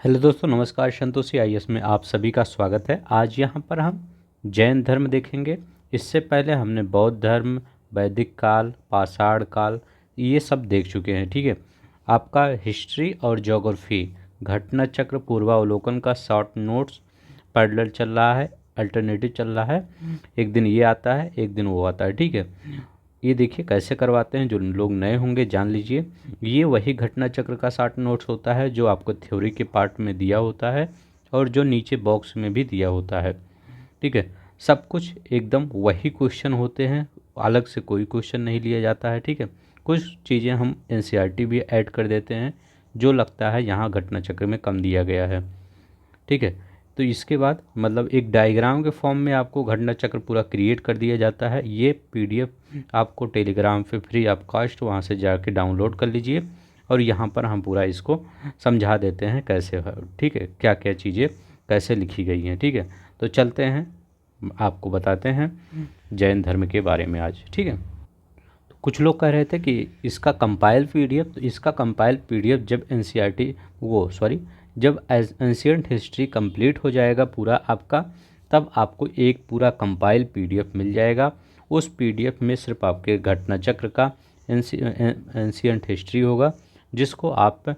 Hello दोस्तों, नमस्कार। Santoshi IAS में आप सभी का स्वागत है। आज यहाँ पर हम जैन धर्म देखेंगे। इससे पहले हमने बौद्ध धर्म, वैदिक काल, पाषाण काल ये सब देख चुके हैं। ठीक है, आपका हिस्ट्री और ज्योग्राफी घटना चक्र पूर्वावलोकन का शॉर्ट नोट्स पैरेलल चल रहा है, अल्टरनेटिव चल रहा है। एक दिन ये आता है, एक दिन वो आता है। ठीक है, ये देखिए कैसे करवाते हैं। जो लोग नए होंगे जान लीजिए, ये वही घटना चक्र का शॉर्ट नोट्स होता है जो आपको थ्योरी के पार्ट में दिया होता है और जो नीचे बॉक्स में भी दिया होता है। ठीक है, सब कुछ एकदम वही क्वेश्चन होते हैं, अलग से कोई क्वेश्चन नहीं लिया जाता है। ठीक है, कुछ चीज़ें हम एनसीईआरटी भी ऐड कर देते हैं जो लगता है यहाँ घटना चक्र में कम दिया गया है। ठीक है, तो इसके बाद मतलब एक डायग्राम के फॉर्म में आपको घटना चक्र पूरा क्रिएट कर दिया जाता है। ये पीडीएफ आपको टेलीग्राम पे फ्री ऑफ कॉस्ट वहाँ से जाके डाउनलोड कर लीजिए और यहाँ पर हम पूरा इसको समझा देते हैं कैसे है। ठीक है, क्या क्या चीज़ें कैसे लिखी गई हैं। ठीक है, तो चलते हैं, आपको बताते हैं जैन धर्म के बारे में आज। ठीक है, तो कुछ लोग कह रहे थे कि इसका कंपाइल पीडीएफ, तो इसका कंपाइल पीडीएफ जब एनसीईआरटी जब एंशिएंट हिस्ट्री कंप्लीट हो जाएगा पूरा आपका, तब आपको एक पूरा कंपाइल पीडीएफ मिल जाएगा। उस पीडीएफ में सिर्फ आपके घटना चक्र का एंशिएंट हिस्ट्री होगा, जिसको आप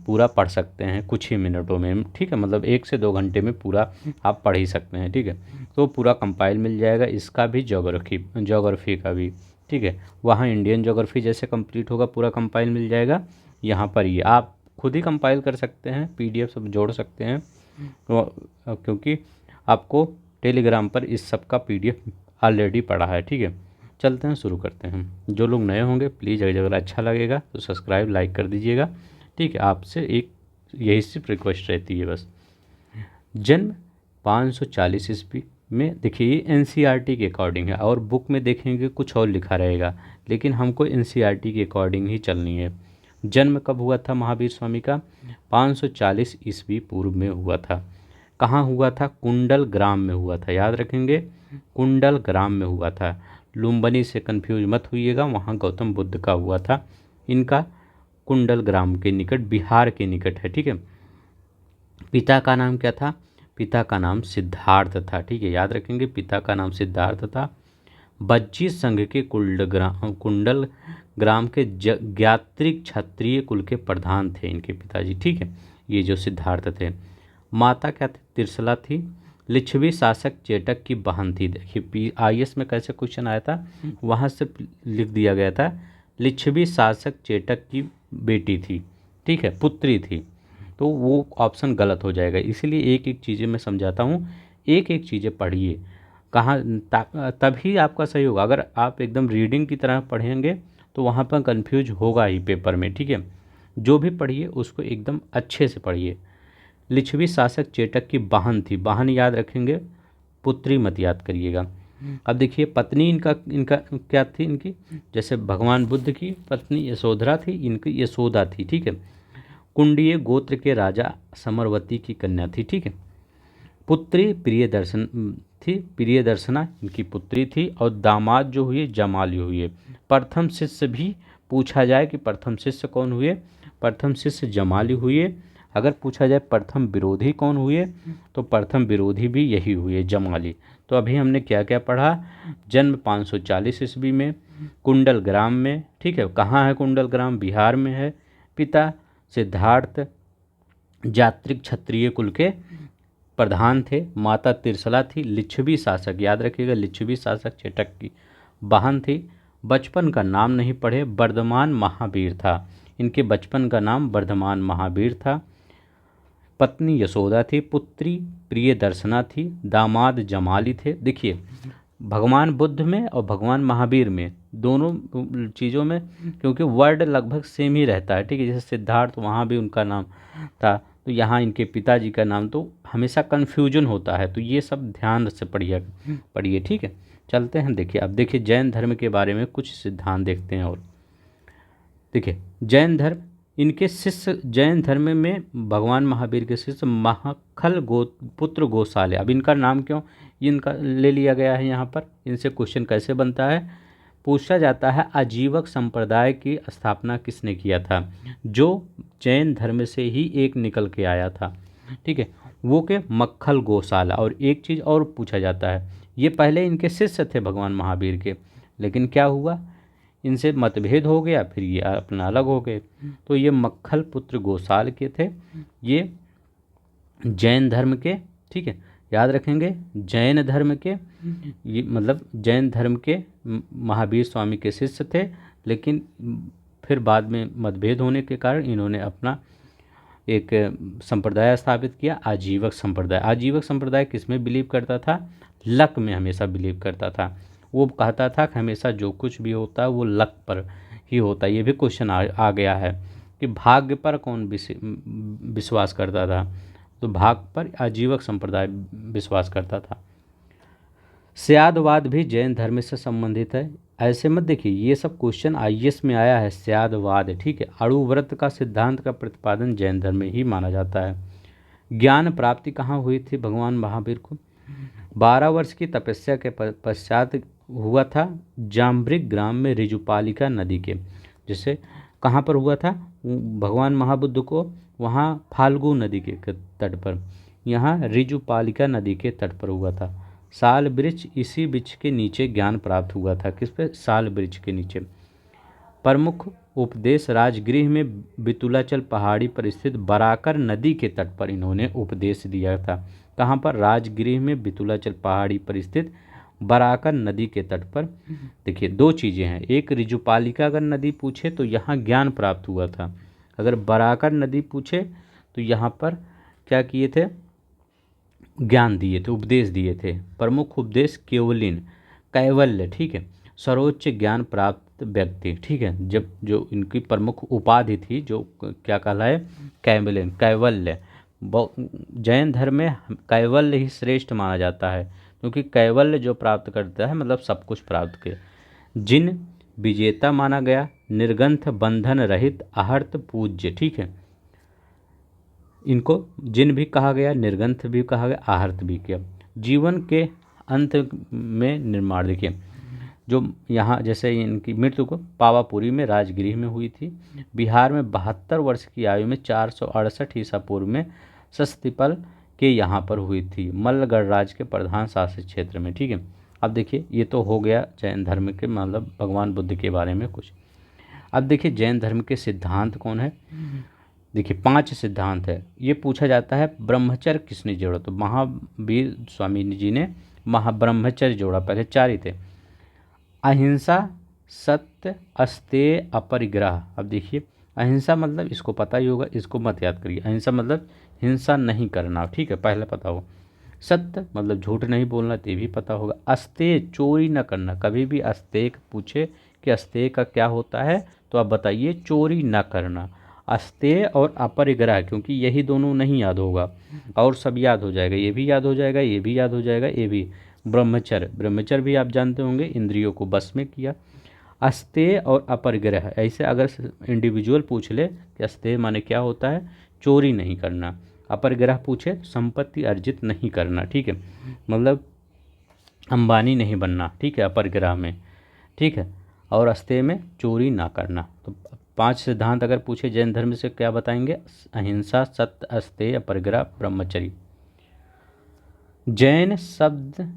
पूरा पढ़ सकते हैं कुछ ही मिनटों में। ठीक है, मतलब 1 से 2 घंटे में पूरा आप पढ़ ही सकते हैं। ठीक है, तो पूरा कंपाइल मिल जाएगा, इसका भी ज्योग्राफी का भी। ठीक है, वहाँ इंडियन ज्योग्राफी जैसे कंप्लीट होगा पूरा कंपाइल मिल जाएगा। यहाँ पर ये आप खुद ही कंपाइल कर सकते हैं, पीडीएफ सब जोड़ सकते हैं, क्योंकि आपको टेलीग्राम पर इस सब का पीडीएफ ऑलरेडी पड़ा है। ठीक है, चलते हैं, शुरू करते हैं। जो लोग नए होंगे प्लीज़ अगर अच्छा लगेगा तो सब्सक्राइब लाइक कर दीजिएगा। ठीक है, आपसे एक यही सिर्फ रिक्वेस्ट रहती है बस। जन्म 540 ईस्वी में, देखिए ये एनसीईआरटी के अकॉर्डिंग है और बुक में देखेंगे कुछ और लिखा रहेगा, लेकिन हमको एनसीईआरटी के अकॉर्डिंग ही चलनी है। जन्म कब हुआ था महावीर स्वामी का? 540 ईस्वी पूर्व में हुआ था। कहाँ हुआ था? कुंडल ग्राम में हुआ था, याद रखेंगे, कुंडल ग्राम में हुआ था। लुम्बिनी से कंफ्यूज मत होइएगा, वहाँ गौतम बुद्ध का हुआ था। इनका कुंडल ग्राम के निकट, बिहार के निकट है। ठीक है, पिता का नाम क्या था? पिता का नाम सिद्धार्थ था। ठीक है, याद रखेंगे, पिता का नाम सिद्धार्थ था। बज्जी संघ के कुंडल ग्राम के ज्ञात्रिक क्षत्रिय कुल के प्रधान थे इनके पिताजी। ठीक है, ये जो सिद्धार्थ थे। माता क्या थी? तिरसला थी। लिच्छवी शासक चेटक की बहन थी। देखिए आईएएस में कैसे क्वेश्चन आया था, वहाँ से लिख दिया गया था लिच्छवी शासक चेटक की बेटी थी। ठीक है, पुत्री थी, तो वो ऑप्शन गलत हो जाएगा। इसीलिए एक एक चीज़ें मैं समझाता हूँ, एक एक चीज़ें पढ़िए, कहाँ तभी आपका सही होगा। अगर आप एकदम रीडिंग की तरह पढ़ेंगे तो वहाँ पर कंफ्यूज होगा ही पेपर में। ठीक है, जो भी पढ़िए उसको एकदम अच्छे से पढ़िए। लिच्छवी शासक चेटक की बहन थी, बहन याद रखेंगे, पुत्री मत याद करिएगा। अब देखिए पत्नी इनका इनका क्या थी? इनकी जैसे भगवान बुद्ध की पत्नी यशोधरा थी, इनकी यशोदा थी। ठीक है, कुंडीय गोत्र के राजा समरवती की कन्या थी। ठीक है, पुत्री प्रियदर्शन थी, प्रियदर्शना इनकी पुत्री थी। और दामाद जो हुए जमाली हुए। प्रथम शिष्य भी पूछा जाए कि प्रथम शिष्य कौन हुए, प्रथम शिष्य जमाली हुए। अगर पूछा जाए प्रथम विरोधी कौन हुए, तो प्रथम विरोधी भी यही हुए, जमाली। तो अभी हमने क्या क्या पढ़ा? जन्म 540 ईस्वी में, कुंडल ग्राम में। ठीक है, कहाँ है कुंडल ग्राम? बिहार में है। पिता सिद्धार्थ जात्रिक क्षत्रिय कुल के प्रधान थे। माता तिरसला थी। लिच्छवी शासक याद रखिएगा, लिच्छवी शासक चेटक की बहन थी। बचपन का नाम नहीं पढ़े, वर्धमान महावीर था। इनके बचपन का नाम वर्धमान महावीर था। पत्नी यशोदा थी, पुत्री प्रियदर्शना थी, दामाद जमाली थे। देखिए भगवान बुद्ध में और भगवान महावीर में, दोनों चीज़ों में, क्योंकि वर्ड लगभग सेम ही रहता है। ठीक है, जैसे सिद्धार्थ वहाँ भी उनका नाम था, तो यहाँ इनके पिताजी का नाम, तो हमेशा कन्फ्यूजन होता है। तो ये सब ध्यान से पढ़िए। ठीक है, चलते हैं। देखिए अब देखिए जैन धर्म के बारे में कुछ सिद्धांत देखते हैं। और देखिए जैन धर्म, इनके शिष्य जैन धर्म में भगवान महावीर के शिष्य महाखल पुत्र गोसाले। अब इनका नाम क्यों इनका ले लिया गया है यहाँ पर? इनसे क्वेश्चन कैसे बनता है? पूछा जाता है आजीवक संप्रदाय की स्थापना किसने किया था, जो जैन धर्म से ही एक निकल के आया था, ठीक है, वो के मक्खल गोशाला। और एक चीज़ और पूछा जाता है, ये पहले इनके शिष्य थे भगवान महावीर के, लेकिन क्या हुआ, इनसे मतभेद हो गया, फिर ये अपना अलग हो गए। तो ये मक्खल पुत्र गोसाल के थे, ये जैन धर्म के, ठीक है, याद रखेंगे, जैन धर्म के, ये मतलब जैन धर्म के महावीर स्वामी के शिष्य थे, लेकिन फिर बाद में मतभेद होने के कारण इन्होंने अपना एक संप्रदाय स्थापित किया, आजीवक संप्रदाय। आजीवक संप्रदाय किस में बिलीव करता था, लक में हमेशा बिलीव करता था। वो कहता था कि हमेशा जो कुछ भी होता है वो लक पर ही होता है। ये भी क्वेश्चन आ गया है कि भाग्य पर कौन विश्वास करता था, तो भाग्य पर आजीवक संप्रदाय विश्वास करता था। स्यादवाद भी जैन धर्म से संबंधित है। ऐसे मत देखिए, ये सब क्वेश्चन आईएएस में आया है, स्यादवाद, ठीक है। अणुव्रत का सिद्धांत का प्रतिपादन जैन धर्म में ही माना जाता है। ज्ञान प्राप्ति कहाँ हुई थी भगवान महावीर को, 12 वर्ष की तपस्या के पश्चात हुआ था जाम्बरिक ग्राम में ऋजुपालिका नदी के, जैसे कहाँ पर हुआ था भगवान महाबुद्ध को, वहाँ फाल्गु नदी के तट पर, यहाँ ऋजुपालिका नदी के तट पर हुआ था। साल वृक्ष, इसी वृक्ष के नीचे ज्ञान प्राप्त हुआ था। किस पे, साल वृक्ष के नीचे। प्रमुख उपदेश राजगृह में बितुलाचल पहाड़ी पर स्थित बराकर नदी के तट पर इन्होंने उपदेश दिया था। कहाँ पर, राजगृह में बितुलाचल पहाड़ी पर स्थित बराकर नदी के तट पर। देखिए दो चीज़ें हैं, एक ऋजुपालिका अगर नदी पूछे तो यहाँ ज्ञान प्राप्त हुआ था, अगर बराकर नदी पूछे तो यहाँ पर क्या किए थे, ज्ञान दिए थे, उपदेश दिए थे। प्रमुख उपदेश केवलिन, कैवल्य, ठीक है, सर्वोच्च ज्ञान प्राप्त व्यक्ति, ठीक है, जब जो इनकी प्रमुख उपाधि थी जो क्या कहलाए, कैवलिन, कैवल्य। जैन धर्म में कैवल्य ही श्रेष्ठ माना जाता है, क्योंकि कैवल्य जो प्राप्त करता है मतलब सब कुछ प्राप्त किया। जिन विजेता माना गया, निर्ग्रंथ बंधन रहित आहर्त पूज्य, ठीक है, इनको जिन भी कहा गया, निर्ग्रंथ भी कहा गया, आहर्त भी किया। जीवन के अंत में निर्माण, देखिए जो यहाँ जैसे इनकी मृत्यु को पावापुरी में राजगृह में हुई थी। बिहार में 72 वर्ष की आयु में 468 ईसा पूर्व में सस्तिपल के यहाँ पर हुई थी, मल्लगढ़ राज्य के प्रधान शासित क्षेत्र में, ठीक है। अब देखिए ये तो हो गया जैन धर्म के मतलब भगवान बुद्ध के बारे में कुछ। अब देखिए जैन धर्म के सिद्धांत कौन है, देखिए 5 सिद्धांत है। ये पूछा जाता है ब्रह्मचर्य किसने जोड़ा, तो महावीर स्वामी जी ने महाब्रह्मचर्य जोड़ा, पहले 4 ही थे। अहिंसा, सत्य, अस्तेय, अपरिग्रह। अब देखिए अहिंसा मतलब इसको पता ही होगा, इसको मत याद करिए। अहिंसा मतलब हिंसा नहीं करना, ठीक है, पहले पता हो। सत्य मतलब झूठ नहीं बोलना, ये भी पता होगा। अस्तेय, चोरी न करना, कभी भी अस्तेय पूछे कि अस्तेय का क्या होता है तो आप बताइए चोरी न करना। अस्तेय और अपरिग्रह, क्योंकि यही दोनों नहीं याद होगा और सब याद हो जाएगा, ये भी याद हो जाएगा, ये भी याद हो जाएगा, ये भी। ब्रह्मचर्य, ब्रह्मचर्य भी आप जानते होंगे, इंद्रियों को बस में किया। अस्तेय और अपरिग्रह, ऐसे अगर इंडिविजुअल पूछ ले कि अस्तेय माने क्या होता है, चोरी नहीं करना। अपरिग्रह पूछे संपत्ति अर्जित नहीं करना, ठीक है, मतलब अंबानी नहीं बनना, ठीक है, अपरिग्रह में, ठीक है, और अस्तेय में चोरी ना करना। तो 5 सिद्धांत अगर पूछे जैन धर्म से क्या बताएंगे, अहिंसा, सत्य, अस्तेय, अपरिग्रह, ब्रह्मचर्य। जैन शब्द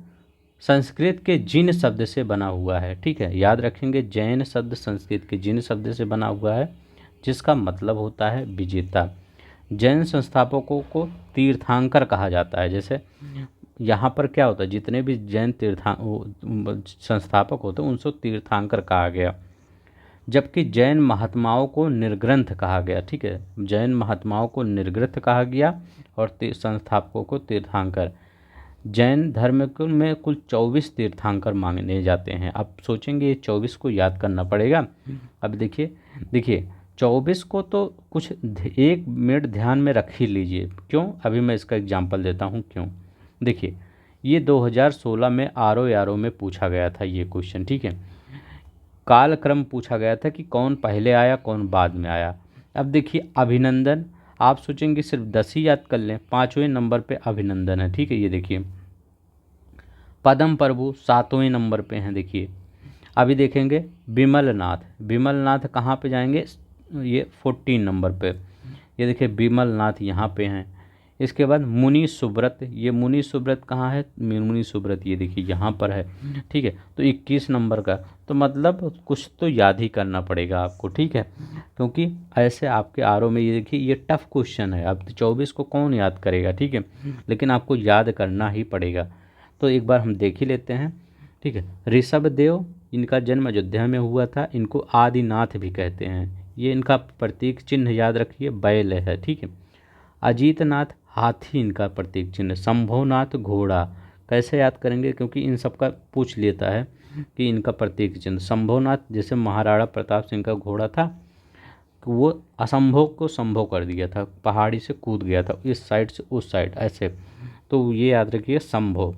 संस्कृत के जिन शब्द से बना हुआ है, ठीक है, याद रखेंगे, जैन शब्द संस्कृत के जिन शब्द से बना हुआ है, जिसका मतलब होता है विजेता। जैन संस्थापकों को तीर्थंकर कहा जाता है। जैसे यहाँ पर क्या होता है, जितने भी जैन संस्थापक होते हैं उनसे तीर्थंकर कहा गया, जबकि जैन महात्माओं को निर्ग्रंथ कहा गया, ठीक है, जैन महात्माओं को निर्ग्रंथ कहा गया और संस्थापकों को तीर्थंकर। जैन धर्म में कुल 24 तीर्थंकर माने जाते हैं। अब सोचेंगे ये 24 को याद करना पड़ेगा। अब देखिए 24 को तो कुछ 1 मिनट ध्यान में रख ही लीजिए, क्यों, अभी मैं इसका एग्जांपल देता हूँ क्यों। देखिए ये 2016 में आरओ में पूछा गया था ये क्वेश्चन, ठीक है, कालक्रम पूछा गया था कि कौन पहले आया कौन बाद में आया। अब देखिए अभिनंदन, आप सोचेंगे सिर्फ 10 ही याद कर लें, 5वें नंबर पे अभिनंदन है, ठीक है, ये देखिए। पद्म प्रभु 7वें नंबर पे हैं, देखिए। अभी देखेंगे विमलनाथ। विमलनाथ कहाँ पे जाएंगे, ये 14 नंबर पे। ये देखिए विमलनाथ यहाँ पे हैं। इसके बाद मुनि सुब्रत, ये मुनि सुब्रत कहाँ है, मुनि सुब्रत ये देखिए यहाँ पर है। ठीक है, तो 21 नंबर का, तो मतलब कुछ तो याद ही करना पड़ेगा आपको। ठीक है, क्योंकि ऐसे आपके आरओ में ये देखिए ये टफ क्वेश्चन है। अब 24 को कौन याद करेगा, ठीक है, लेकिन आपको याद करना ही पड़ेगा। तो एक बार हम देख ही लेते हैं। ठीक है, ऋषभ देव, इनका जन्म अयोध्या में हुआ था। इनको आदिनाथ भी कहते हैं। ये इनका प्रतीक चिन्ह याद रखिए, बैल है। ठीक है, अजीतनाथ, हाथी इनका प्रतीक चिन्ह। शंभोनाथ, घोड़ा। कैसे याद करेंगे, क्योंकि इन सबका पूछ लेता है कि इनका प्रतीक चिन्ह। शंभोनाथ जैसे महाराणा प्रताप सिंह का घोड़ा था, वो असंभव को संभव कर दिया था, पहाड़ी से कूद गया था इस साइड से उस साइड ऐसे, तो ये याद रखिए संभव।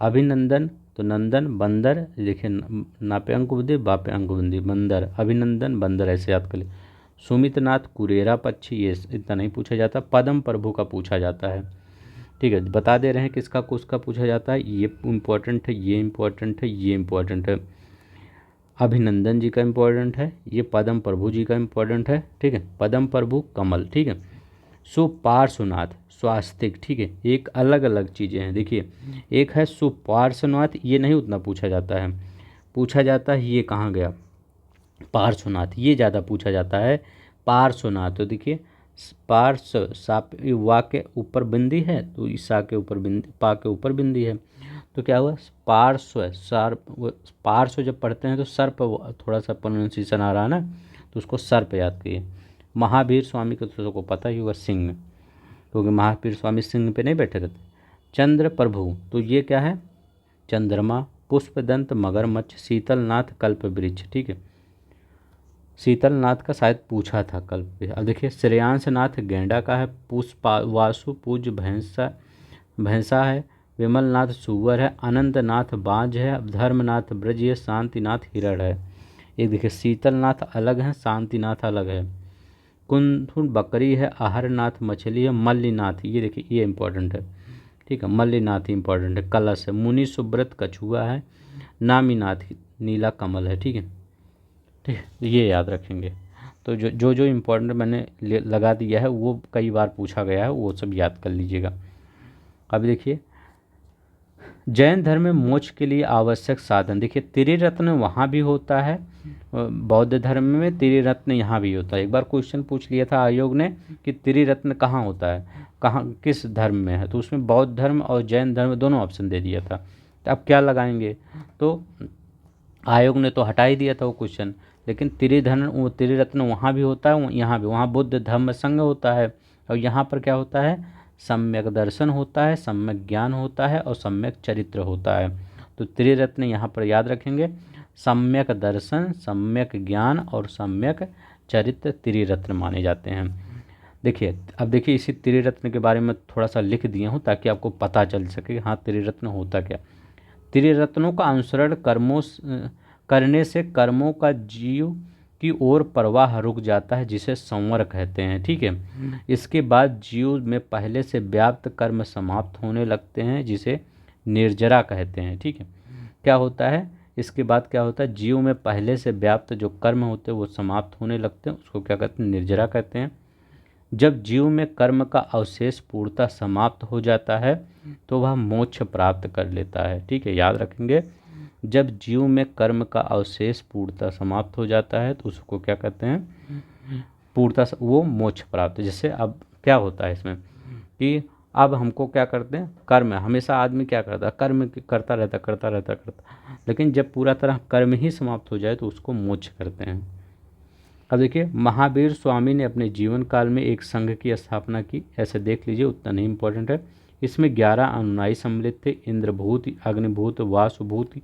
अभिनंदन, तो नंदन, बंदर, देखिए नापे अंक बुद्धि बापे अंक बुद्धि, बंदर, अभिनंदन बंदर, ऐसे याद कर ले। सुमितनाथ, कुरेरा पक्षी, ये इतना नहीं पूछा जाता। पद्म प्रभु का पूछा जाता है। ठीक है, बता दे रहे हैं किसका किसका पूछा जाता है, ये इम्पोर्टेंट है, ये इम्पोर्टेंट है, ये इम्पोर्टेंट है। अभिनंदन जी का इम्पोर्टेंट है, ये पद्म प्रभु जी का इम्पोर्टेंट है। ठीक है, पद्म प्रभु कमल। ठीक है, सुपार्श्वनाथ, स्वास्तिक। ठीक है, एक अलग अलग चीज़ें हैं। देखिए एक है सुपार्श्वनाथ, ये नहीं उतना पूछा जाता है। पूछा जाता है ये कहाँ गया, पार्श्वनाथ, ये ज़्यादा पूछा जाता है। पार्श्वनाथ, तो देखिए पार्श्व, साप वा के ऊपर बिंदी है, तो ईसा के ऊपर बिंदी, पा के ऊपर बिंदी है, तो क्या हुआ पार्श्व, सर्प। पार्श्व जब पढ़ते हैं तो सर्प, थोड़ा सा प्रोनाउंसिएशन आ रहा है ना, तो उसको सर्प याद किए। महावीर स्वामी को तो सबको पता ही होगा, सिंह, क्योंकि महावीर स्वामी सिंह पे नहीं बैठे रहते। चंद्र प्रभु, तो ये क्या है, चंद्रमा। पुष्पदंत, मगरमच्छ। शीतलनाथ, कल्प वृक्ष। ठीक है, शीतलनाथ का शायद पूछा था कल पे। अब देखिए श्रेयांशनाथ गेंडा का है। पुष्पा वासु पूज भैंसा, भैंसा है। विमलनाथ सुअर है। अनंतनाथ बाज है। धर्मनाथ ब्रज है। शांतिनाथ हिरण है। एक देखिए शीतलनाथ अलग है, शांतिनाथ अलग है। कुंथुन बकरी है। आहरनाथ मछली है। मल्लीनाथ, ये देखिए ये इंपॉर्टेंट है। ठीक है, मल्लीनाथ इंपॉर्टेंट है। कलश है। मुनि सुब्रत कछुआ है। नामीनाथ नीला कमल है। ठीक है, ठीक है, ये याद रखेंगे। तो जो इम्पोर्टेंट मैंने लगा दिया है वो कई बार पूछा गया है, वो सब याद कर लीजिएगा। अब देखिए जैन धर्म में मोक्ष के लिए आवश्यक साधन, देखिए त्रिरत्न वहाँ भी होता है, बौद्ध धर्म में त्रिरत्न यहाँ भी होता है। एक बार क्वेश्चन पूछ लिया था आयोग ने कि त्रिरत्न कहाँ होता है, कहाँ किस धर्म में है, तो उसमें बौद्ध धर्म और जैन धर्म दोनों ऑप्शन दे दिया था। तो अब क्या लगाएंगे, तो आयोग ने तो हटा ही दिया था वो क्वेश्चन, लेकिन त्रिरत्न वहाँ भी होता है, यहाँ भी। वहाँ बुद्ध धम्म संघ होता है, और यहाँ पर क्या होता है, सम्यक दर्शन होता है, सम्यक ज्ञान होता है, और सम्यक चरित्र होता है। तो त्रिरत्न यहाँ पर याद रखेंगे, सम्यक दर्शन, सम्यक ज्ञान और सम्यक चरित्र त्रिरत्न माने जाते हैं। देखिए अब देखिए इसी त्रिरत्न के बारे में थोड़ा सा लिख दिया हूँ ताकि आपको पता चल सके हाँ त्रिरत्न होता क्या। त्रिरत्नों का अनुसरण करने से कर्मों का जीव की ओर प्रवाह रुक जाता है, जिसे संवर कहते हैं। ठीक है, इसके बाद जीव में पहले से व्याप्त कर्म समाप्त होने लगते हैं, जिसे निर्जरा कहते हैं। ठीक है, क्या होता है इसके बाद, क्या होता है, जीव में पहले से व्याप्त जो कर्म होते हैं वो समाप्त होने लगते हैं, उसको क्या कहते हैं, निर्जरा कहते हैं। जब जीव में कर्म का अवशेष पूर्णतः समाप्त हो जाता है तो वह मोक्ष प्राप्त कर लेता है। ठीक है, याद रखेंगे, जब जीव में कर्म का अवशेष पूर्णतः समाप्त हो जाता है तो उसको क्या कहते हैं, पूर्णतः वो मोक्ष प्राप्त। जैसे अब क्या होता है इसमें कि अब हमको क्या करते हैं, कर्म, हमेशा आदमी क्या करता है, कर्म करता रहता, लेकिन जब पूरा तरह कर्म ही समाप्त हो जाए तो उसको मोक्ष करते हैं। अब देखिए महावीर स्वामी ने अपने जीवन काल में एक संघ की स्थापना की, ऐसे देख लीजिए, उतना नहीं इम्पोर्टेंट है। इसमें 11 अनुयायी सम्मिलित थे, इंद्रभूति, अग्निभूत, वासुभूति,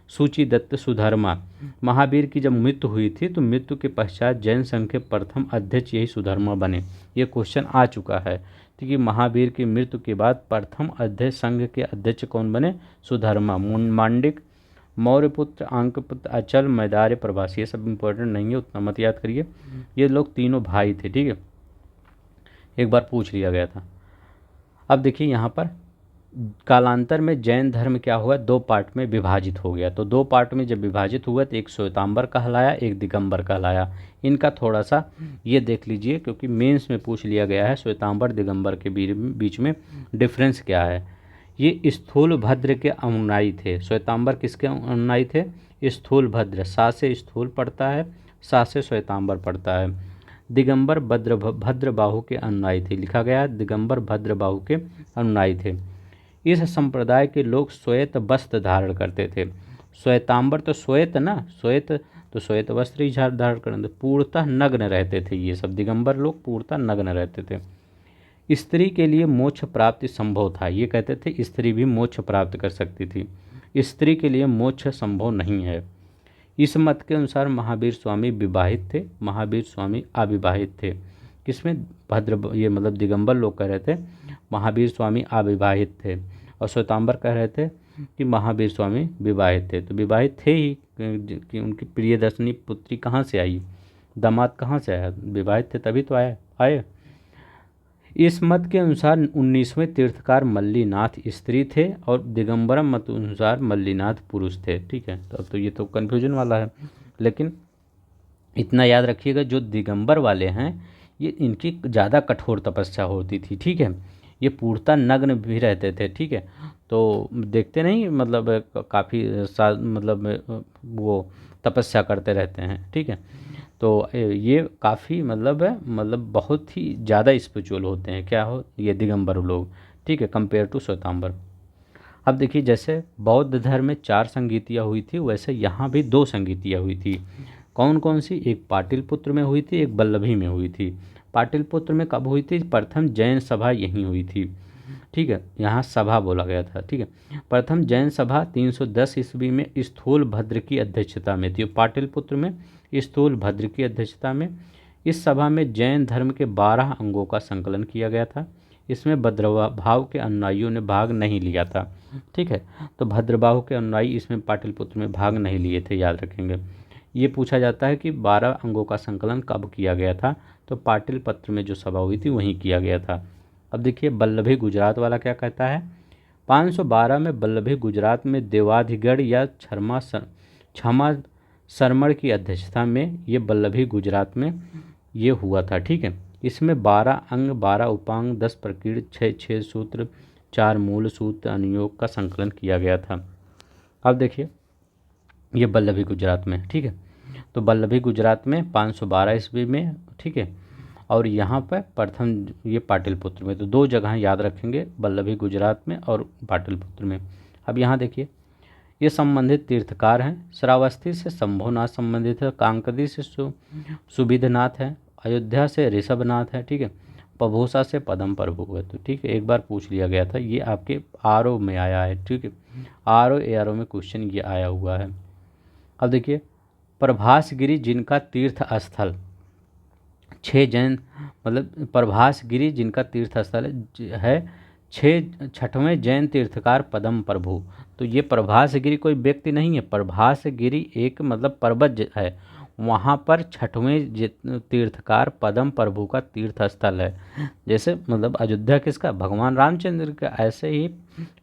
सूचिदत्त, सुधर्मा। महावीर की जब मृत्यु हुई थी तो मृत्यु के पश्चात जैन संघ के प्रथम अध्यक्ष यही सुधर्मा बने। ये क्वेश्चन आ चुका है कि महावीर की मृत्यु के बाद प्रथम अध्यक्ष संघ के अध्यक्ष कौन बने, सुधर्मा। मांडिक, मौर्यपुत्र, अंकपुत्र, अचल, मैदार्य, प्रभासी, ये सब इंपॉर्टेंट नहीं है, उतना मत याद करिए। ये लोग तीनों भाई थे। ठीक है, एक बार पूछ लिया गया था। अब देखिए यहाँ पर कालांतर में जैन धर्म क्या हुआ, दो पार्ट में विभाजित हो गया। तो दो पार्ट में जब विभाजित हुआ तो एक श्वेतांबर कहलाया, एक दिगंबर कहलाया। इनका थोड़ा सा ये देख लीजिए, क्योंकि मेंस में पूछ लिया गया है श्वेतांबर दिगंबर के बीच में डिफरेंस क्या है। ये स्थूल भद्र के अनुयायी थे। श्वेतांबर किसके अनुयायी थे? स्थूल भद्र, सा से स्थूल पड़ता है, सा से श्वेतांबर पड़ता है। दिगंबर भद्रबाहु के अनुयायी थे, लिखा गया है दिगंबर भद्रबाहु के अनुयायी थे। इस संप्रदाय के लोग श्वेत वस्त्र धारण करते थे। श्वेतांबर तो श्वेत ना, श्वेत तो श्वेत वस्त्र ही धारण करते, पूर्णतः नग्न रहते थे। ये सब दिगंबर लोग पूर्णतः नग्न रहते थे। स्त्री के लिए मोक्ष प्राप्ति संभव था। ये कहते थे स्त्री भी मोक्ष प्राप्त कर सकती थी, स्त्री के लिए मोक्ष संभव नहीं है। इस मत के अनुसार महावीर स्वामी विवाहित थे, महावीर स्वामी अविवाहित थे। किसमें? भद्र, ये मतलब दिगंबर लोग कह रहे थे महावीर स्वामी अविवाहित थे, और श्वेतांबर कह रहे थे कि महावीर स्वामी विवाहित थे। तो विवाहित थे ही कि उनकी प्रियदर्शनी पुत्री कहाँ से आई, दामाद कहाँ से आया? विवाहित थे तभी तो आए। इस मत के अनुसार 19वें तीर्थकार मल्लीनाथ स्त्री थे और दिगंबरम मत अनुसार मल्लीनाथ पुरुष थे। ठीक है, तो अब तो ये तो कन्फ्यूजन वाला है, लेकिन इतना याद रखिएगा जो दिगंबर वाले हैं ये इनकी ज़्यादा कठोर तपस्या होती थी। ठीक है, ये पूर्णतः नग्न भी रहते थे। ठीक है, तो देखते नहीं मतलब काफ़ी मतलब वो तपस्या करते रहते हैं। ठीक है, तो ये काफ़ी मतलब बहुत ही ज़्यादा स्पिरिचुअल होते हैं। क्या हो ये दिगंबर लोग। ठीक है, कंपेयर टू श्वेतांबर। अब देखिए जैसे बौद्ध धर्म में 4 संगीतियाँ हुई थी, वैसे यहाँ भी 2 संगीतियाँ हुई थी। कौन कौन सी? एक पाटलिपुत्र में हुई थी, एक वल्लभी में हुई थी। पाटलिपुत्र में कब हुई थी? प्रथम जैन सभा यहीं हुई थी। ठीक है, यहाँ सभा बोला गया था। ठीक है, प्रथम जैन सभा 310 ईस्वी में स्थूल भद्र की अध्यक्षता में थी। पाटलिपुत्र में स्थूल भद्र की अध्यक्षता में इस सभा में जैन धर्म के 12 अंगों का संकलन किया गया था। इसमें भद्रभाव के अनुयायियों ने भाग नहीं लिया था। ठीक है, तो भद्रभाव के अनुयायी इसमें पाटलिपुत्र में भाग नहीं लिए थे, याद रखेंगे। ये पूछा जाता है कि 12 अंगों का संकलन कब किया गया था, तो पाटलिपुत्र में जो सभा हुई थी वहीं किया गया था। अब देखिए वल्लभी गुजरात वाला क्या कहता है। 512 में वल्लभी गुजरात में देवाधिगढ़ या क्षमा सरमण की अध्यक्षता में ये वल्लभी गुजरात में ये हुआ था। ठीक है, इसमें 12 अंग, 12 उपांग, 10 प्रकीर्ण, 6 सूत्र, 4 मूल सूत्र अनुयोग का संकलन किया गया था। अब देखिए ये वल्लभी गुजरात में। ठीक है, तो वल्लभी गुजरात में 512 ईस्वी में। ठीक है, और यहाँ पर प्रथम ये पाटलिपुत्र में। तो 2 जगह याद रखेंगे, वल्लभी गुजरात में और पाटलिपुत्र में। अब यहाँ देखिए ये संबंधित तीर्थकार हैं। श्रावस्ती से शंभुनाथ संबंधित है, कांकदी से सुविधनाथ है, अयोध्या से ऋषभनाथ है। ठीक है, पभूसा से पदम प्रभु है। तो ठीक है, एक बार पूछ लिया गया था, ये आपके आरओ में आया है। ठीक है, आरओ में क्वेश्चन ये आया हुआ है। अब देखिए प्रभासगिरी जिनका तीर्थ स्थल 6 जैन मतलब प्रभासगिरी जिनका तीर्थ स्थल है 6वें जैन तीर्थकार पदम प्रभु। तो ये प्रभासगिरी कोई व्यक्ति नहीं है, प्रभासगिरी एक मतलब पर्वत है, वहाँ पर 6वें तीर्थकार पदम प्रभु का तीर्थ स्थल है। जैसे मतलब अयोध्या किसका? भगवान रामचंद्र का, ऐसे ही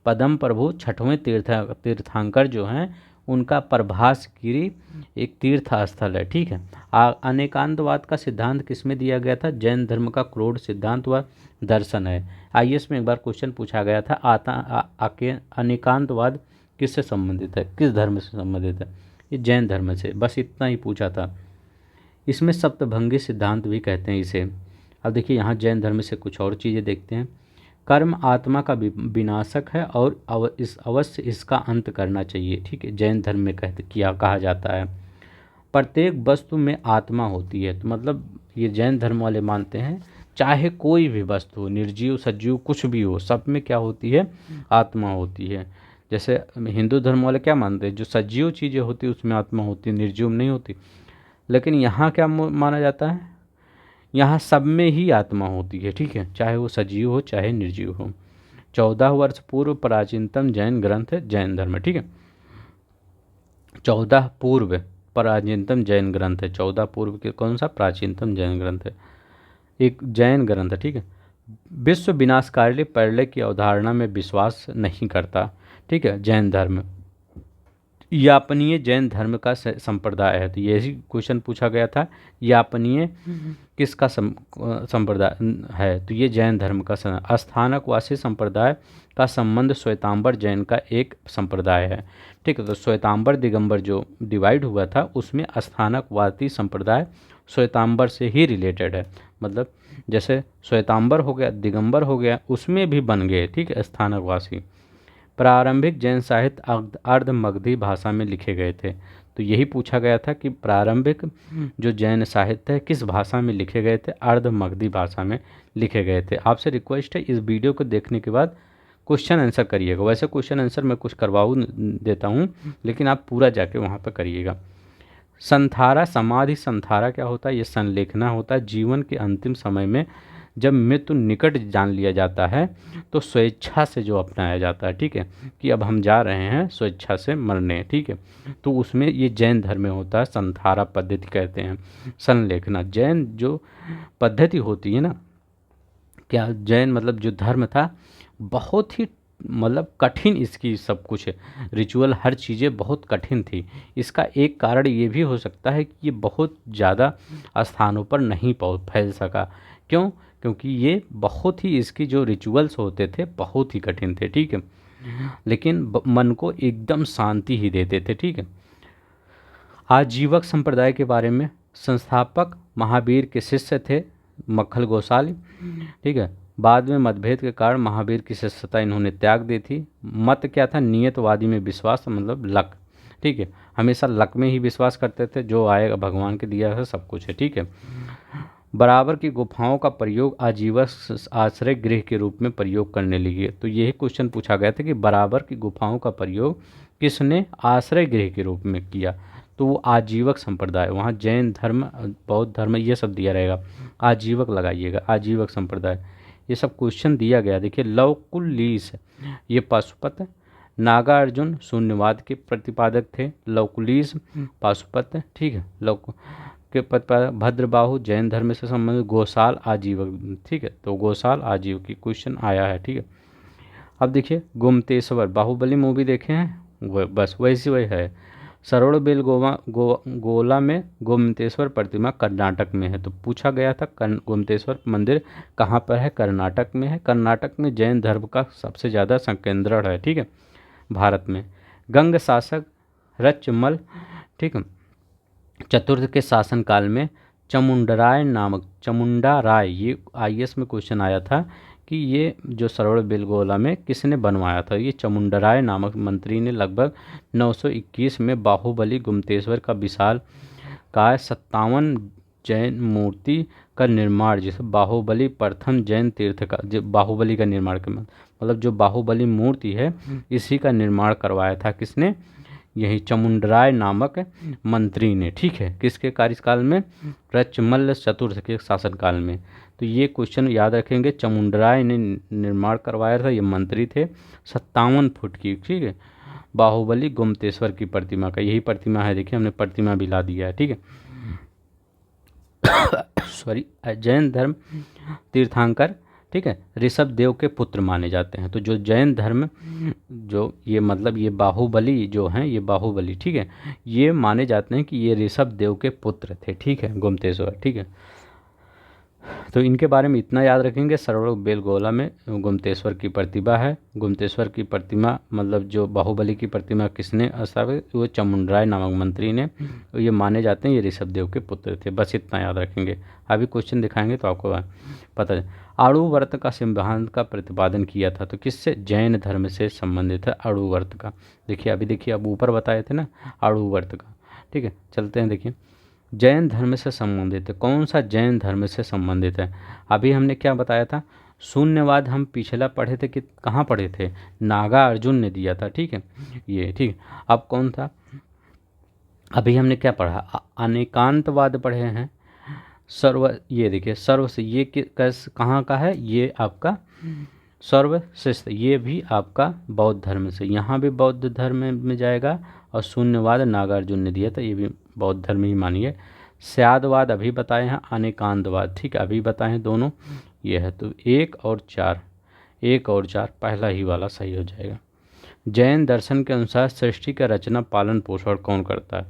पदम प्रभु 6वें तीर्थांकर जो हैं उनका प्रभासगिरी एक तीर्थ स्थल है। ठीक है, अनेकांतवाद का सिद्धांत किसमें दिया गया था? जैन धर्म का क्रोध सिद्धांत व दर्शन है। आईएएस में एक बार क्वेश्चन पूछा गया था, अनेकांतवाद किससे संबंधित है, किस धर्म से संबंधित है? ये जैन धर्म से। बस इतना ही पूछा था। इसमें सप्तभंगी सिद्धांत भी कहते हैं इसे। अब देखिए यहाँ जैन धर्म से कुछ और चीज़ें देखते हैं। कर्म आत्मा का विनाशक है और अवश्य इसका अंत करना चाहिए। ठीक है, जैन धर्म में कहा जाता है। प्रत्येक वस्तु में आत्मा होती है। तो मतलब ये जैन धर्म वाले मानते हैं चाहे कोई भी वस्तु हो, निर्जीव सजीव कुछ भी हो, सब में क्या होती है? आत्मा होती है। जैसे हिंदू धर्म वाले क्या मानते हैं? जो सजीव चीज़ें होती है उसमें आत्मा होती है, निर्जीव नहीं होती। लेकिन यहाँ क्या माना जाता है? यहाँ सब में ही आत्मा होती है। ठीक है, चाहे वो सजीव हो चाहे निर्जीव हो। 14 वर्ष पूर्व प्राचीनतम जैन ग्रंथ है जैन धर्म। ठीक है, 14 पूर्व प्राचीनतम जैन ग्रंथ है। 14 पूर्व के कौन सा? प्राचीनतम जैन ग्रंथ है, एक जैन ग्रंथ है। ठीक है, विश्व विनाशकारिणी प्रलय की अवधारणा में विश्वास नहीं करता। ठीक है, जैन धर्म यापनीय जैन धर्म का संप्रदाय है। तो यही क्वेश्चन पूछा गया था, यापनीय किसका संप्रदाय है? तो ये जैन धर्म का स्थानकवासी संप्रदाय का संबंध श्वेतांबर जैन का एक संप्रदाय है। ठीक है, तो श्वेतांबर दिगंबर जो डिवाइड हुआ था उसमें स्थानकवादी संप्रदाय श्वेतांबर से ही रिलेटेड है। मतलब जैसे श्वेतांबर हो गया, दिगंबर हो गया, उसमें भी बन गए। ठीक है, स्थानकवासी। प्रारंभिक जैन साहित्य अर्ध मगधी भाषा में लिखे गए थे। तो यही पूछा गया था कि प्रारंभिक जो जैन साहित्य है किस भाषा में लिखे गए थे? अर्ध मगधी भाषा में लिखे गए थे। आपसे रिक्वेस्ट है इस वीडियो को देखने के बाद क्वेश्चन आंसर करिएगा। वैसे क्वेश्चन आंसर मैं कुछ करवाऊ देता हूँ, लेकिन आप पूरा जाके वहाँ पर करिएगा। संथारा समाधि, संथारा क्या होता है? ये संलेखना होता है। जीवन के अंतिम समय में जब मृत्यु निकट जान लिया जाता है तो स्वेच्छा से जो अपनाया जाता है। ठीक है, कि अब हम जा रहे हैं स्वेच्छा से मरने। ठीक है, तो उसमें ये जैन धर्म में होता है, संथारा पद्धति कहते हैं। संलेखना जैन जो पद्धति होती है ना, क्या जैन मतलब जो धर्म था बहुत ही मतलब कठिन, इसकी सब कुछ रिचुअल हर चीज़ें बहुत कठिन थी। इसका एक कारण ये भी हो सकता है कि ये बहुत ज़्यादा स्थानों पर नहीं फैल सका। क्यों? क्योंकि ये बहुत ही इसकी जो रिचुअल्स होते थे बहुत ही कठिन थे। ठीक है, लेकिन मन को एकदम शांति ही देते थे। ठीक है, आजीवक संप्रदाय के बारे में, संस्थापक महावीर के शिष्य थे मक्खल गोसाली। ठीक है, बाद में मतभेद के कारण महावीर की शिष्यता इन्होंने त्याग दी थी। मत क्या था? नियतवादी में विश्वास, मतलब लक। ठीक है, हमेशा लक में ही विश्वास करते थे, जो आएगा भगवान के दिया है सब कुछ है। ठीक है, बराबर की गुफाओं का प्रयोग आजीवक आश्रय गृह के रूप में प्रयोग करने लगे। तो यही क्वेश्चन पूछा गया था कि बराबर की गुफाओं का प्रयोग किसने आश्रय गृह के रूप में किया? तो वो आजीवक संप्रदाय, वहाँ जैन धर्म बौद्ध धर्म ये सब दिया रहेगा, आजीवक लगाइएगा, आजीवक संप्रदाय। ये सब क्वेश्चन दिया गया। देखिए लवकुलीस, ये पाशुपत। नागार्जुन शून्यवाद के प्रतिपादक थे। लवकुलीस पाशुपत। ठीक है, लव के भद्रबाहु जैन धर्म से संबंधित। गोसाल आजीवक। ठीक है, तो गोसाल आजीव की क्वेश्चन आया है। ठीक है, अब देखिए गोमतेश्वर, बाहुबली मूवी देखे हैं वो बस वैसी वही है। सरोड़बेल गोला में गोमतेश्वर प्रतिमा कर्नाटक में है। तो पूछा गया था गोमतेश्वर मंदिर कहाँ पर है? कर्नाटक में है। कर्नाटक में जैन धर्म का सबसे ज़्यादा संकेंद्रण है। ठीक है, भारत में। गंग शासक रचमल, ठीक है, चतुर्थ के शासनकाल में चमुंडा राय, ये आईएएस में क्वेश्चन आया था कि ये जो सरोड़ बेलगोला में किसने बनवाया था? ये चमुंडराय नामक मंत्री ने लगभग 921 में बाहुबली गुमतेश्वर का विशाल काय 57 जैन मूर्ति का निर्माण, जिसे बाहुबली प्रथम जैन तीर्थ का, जो बाहुबली का निर्माण कर मतलब जो बाहुबली मूर्ति है इसी का निर्माण करवाया था। किसने? यही चमुंडराय नामक मंत्री ने। ठीक है, किसके कार्यकाल में? रचमल्ल चतुर्थ के शासनकाल में। तो ये क्वेश्चन याद रखेंगे, चमुंडराय ने निर्माण करवाया था, ये मंत्री थे। 57 फुट की, ठीक है, बाहुबली गोमतेश्वर की प्रतिमा का, यही प्रतिमा है। देखिए हमने प्रतिमा भी ला दिया है। ठीक है सॉरी, जैन धर्म तीर्थंकर, ठीक है, ऋषभ देव के पुत्र माने जाते हैं। तो जो जैन धर्म जो ये मतलब ये बाहुबली जो हैं, ये बाहुबली, ठीक है, ये माने जाते हैं कि ये ऋषभ देव के पुत्र थे। ठीक है, गोमतेश्वर। ठीक है, तो इनके बारे में इतना याद रखेंगे। सरोड़ बेलगोला में गोमतेश्वर की प्रतिमा है। गोमतेश्वर की प्रतिमा मतलब जो बाहुबली की प्रतिमा किसने स्थापित? वो चमुंडराय नामक मंत्री ने। तो ये माने जाते हैं ये ऋषभ देव के पुत्र थे। बस इतना याद रखेंगे। अभी क्वेश्चन दिखाएंगे तो आपको पता है। आड़ुवर्त का सिद्धांत का प्रतिपादन किया था, तो किससे? जैन धर्म से संबंधित है आड़ुवर्त का। देखिए अभी देखिए, अब ऊपर बताए थे ना आड़ुवर्त का। ठीक है, चलते हैं। देखिए जैन धर्म से संबंधित है, कौन सा जैन धर्म से संबंधित है? अभी हमने क्या बताया था? शून्यवाद हम पिछला पढ़े थे कि कहाँ पढ़े थे? नागा अर्जुन ने दिया था। ठीक है, ये ठीक। अब कौन था? अभी हमने क्या पढ़ा? अनेकांतवाद पढ़े हैं। सर्व, ये देखिए सर्व से ये कहाँ का है? ये आपका सर्वश्रेष्ठ, ये भी आपका बौद्ध धर्म से, यहाँ भी बौद्ध धर्म में जाएगा। और शून्यवाद नागार्जुन ने दिया था, ये भी बौद्ध धर्म ही मानिए। स्यादवाद अभी बताए हैं, अनेकांतवाद, ठीक है, अभी बताए हैं दोनों। ये है, तो 1 और 4 पहला ही वाला सही हो जाएगा। जैन दर्शन के अनुसार सृष्टि का रचना पालन पोषण कौन करता है,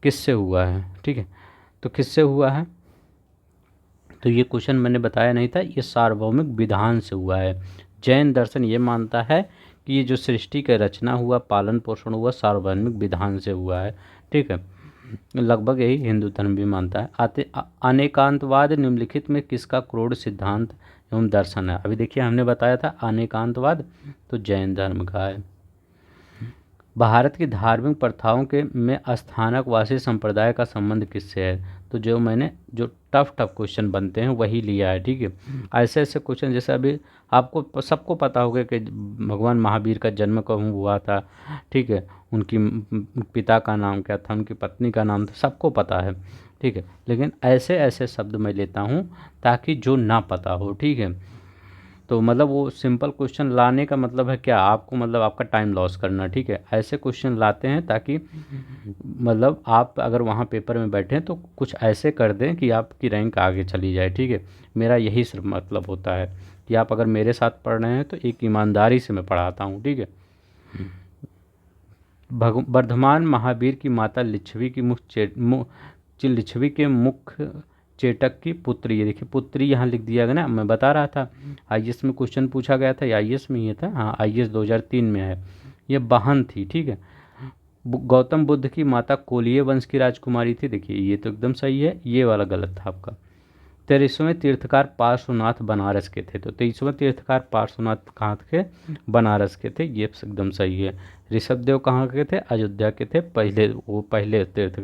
किससे हुआ है, ठीक है। तो किससे हुआ है, तो ये क्वेश्चन मैंने बताया नहीं था, ये सार्वभौमिक विधान से हुआ है। जैन दर्शन ये मानता है कि ये जो सृष्टि का रचना हुआ, पालन पोषण हुआ, सार्वभौमिक विधान से हुआ है, ठीक है। लगभग यही हिंदू धर्म भी मानता है। अनेकांतवाद निम्नलिखित में किसका क्रोध सिद्धांत एवं दर्शन है। अभी देखिए हमने बताया था अनेकांतवाद, तो जैन धर्म का है। भारत की धार्मिक प्रथाओं के में स्थानकवासी संप्रदाय का संबंध किससे है, तो जो मैंने जो टफ क्वेश्चन बनते हैं वही लिया है, ठीक है। ऐसे ऐसे क्वेश्चन जैसे अभी आपको सबको पता होगा कि भगवान महावीर का जन्म कब हुआ था, ठीक है, उनकी पिता का नाम क्या था, उनकी पत्नी का नाम था, सबको पता है, ठीक है। लेकिन ऐसे ऐसे शब्द मैं लेता हूँ ताकि जो ना पता हो, ठीक है। तो मतलब वो सिंपल क्वेश्चन लाने का मतलब है क्या, आपको मतलब आपका टाइम लॉस करना, ठीक है। ऐसे क्वेश्चन लाते हैं ताकि मतलब आप अगर वहाँ पेपर में बैठे हैं तो कुछ ऐसे कर दें कि आपकी रैंक आगे चली जाए, ठीक है। मेरा यही सिर्फ मतलब होता है कि आप अगर मेरे साथ पढ़ रहे हैं तो एक ईमानदारी से मैं पढ़ाता हूँ, ठीक है। वर्धमान महावीर की माता लिच्छवी की लिच्छवी के मुख्य चेटक की पुत्री, ये देखिए पुत्री यहाँ लिख दिया गया ना, मैं बता रहा था आईएएस में क्वेश्चन पूछा गया था, या आईएएस में ये था, हाँ आईएएस 2003 में है। ये बहन थी, ठीक है। गौतम बुद्ध की माता कोलिय वंश की राजकुमारी थी, देखिए ये तो एकदम सही है, ये वाला गलत था आपका। 23वें तीर्थकार पार्श्वनाथ बनारस के थे, तो 23वें तीर्थकार पार्श्वनाथ कहाँ के, बनारस के थे, ये एकदम सही है। ऋषभदेव कहाँ के थे, अयोध्या के थे, पहले तीर्थ,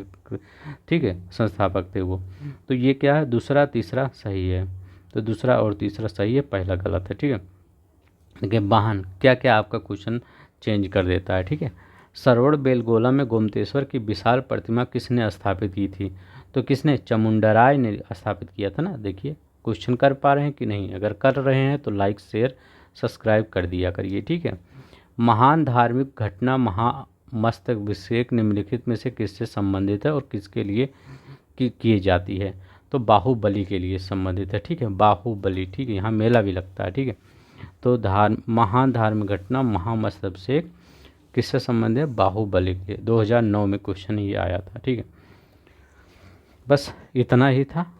ठीक है, संस्थापक थे वो। तो ये क्या है, दूसरा तीसरा सही है, तो दूसरा और तीसरा सही है, पहला गलत है, ठीक है। देखिए वाहन क्या क्या आपका क्वेश्चन चेंज कर देता है, ठीक है। सरोवर बेलगोला में गोमतेश्वर की विशाल प्रतिमा किसने स्थापित की थी, तो किसने, चामुंडराय ने स्थापित किया था ना। देखिए क्वेश्चन कर पा रहे हैं कि नहीं, अगर कर रहे हैं तो लाइक शेयर सब्सक्राइब कर दिया करिए, ठीक है। महान धार्मिक घटना महामस्तकाभिषेक निम्नलिखित में से किससे संबंधित है और किसके लिए की जाती है, तो बाहुबली के लिए संबंधित है, ठीक है, बाहुबली, ठीक है। यहाँ मेला भी लगता है, ठीक है। तो महान धार्मिक घटना महामस्तकाभिषेक किससे संबंधित है, बाहुबली के, 2009 में क्वेश्चन ये आया था, ठीक है। बस इतना ही था।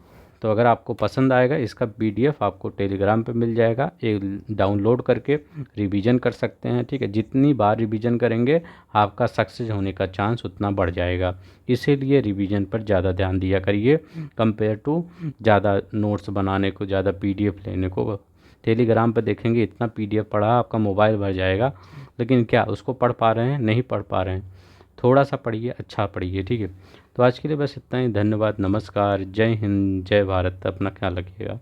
तो अगर आपको पसंद आएगा इसका पीडीएफ आपको टेलीग्राम पे मिल जाएगा, एक डाउनलोड करके रिवीजन कर सकते हैं, ठीक है। जितनी बार रिवीजन करेंगे आपका सक्सेस होने का चांस उतना बढ़ जाएगा, इसीलिए रिवीजन पर ज़्यादा ध्यान दिया करिए कंपेयर टू ज़्यादा नोट्स बनाने को, ज़्यादा पीडीएफ लेने को। टेलीग्राम पर देखेंगे इतना पीडीएफ पढ़ा आपका मोबाइल भर जाएगा, लेकिन क्या उसको पढ़ पा रहे हैं, नहीं पढ़ पा रहे हैं। थोड़ा सा पढ़िए, अच्छा पढ़िए, ठीक है। तो आज के लिए बस इतना ही, धन्यवाद, नमस्कार, जय हिंद, जय भारत, अपना ख्याल रखिएगा।